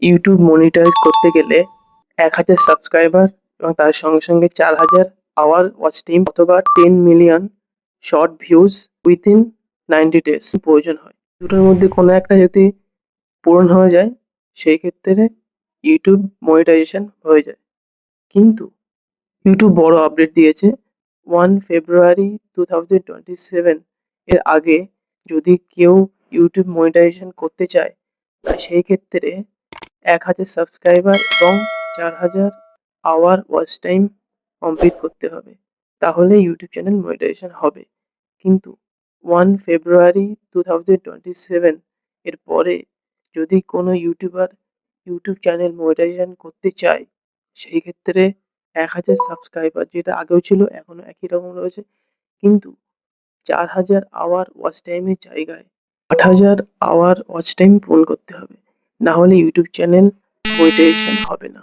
YouTube monetize করতে গেলে ১,০০০ subscriber এবং তার সঙ্গে সঙ্গে ৪,০০০ আওয়ার ওয়াচ টাইম অথবা 10 million short views within 90 days প্রয়োজন হয়। দুটোর মধ্যে কোনো একটা যদি পূরণ হয়ে যায় সেই ক্ষেত্রে ইউটিউব মনিটাইজেশন হয়ে যায়। কিন্তু ইউটিউব বড় আপডেট দিয়েছে 1 ফেব্রুয়ারি 2027 এর আগে যদি কেউ ইউটিউব মনিটাইজেশন করতে চায় সেই ক্ষেত্রে ১,০০০ সাবস্ক্রাইবার এবং ৪,০০০ আওয়ার ওয়াচ টাইম কমপ্লিট করতে হবে, তাহলে ইউটিউব চ্যানেল মনিটাইজেশন হবে। কিন্তু 1 ফেব্রুয়ারি 2027 এর পরে যদি কোনো ইউটিউবার ইউটিউব চ্যানেল মনিটাইজেশন করতে চায় সেই ক্ষেত্রে ১,০০০ সাবস্ক্রাইবার যেটা আগেও ছিল এখনো একই রকম রয়েছে, কিন্তু ৪,০০০ আওয়ার ওয়াচ টাইমের জায়গায় ৮,০০০ আওয়ার ওয়াচ টাইম পূরণ করতে হবে, না হলে ইউটিউব চ্যানেল মনিটাইজেশন হবে না।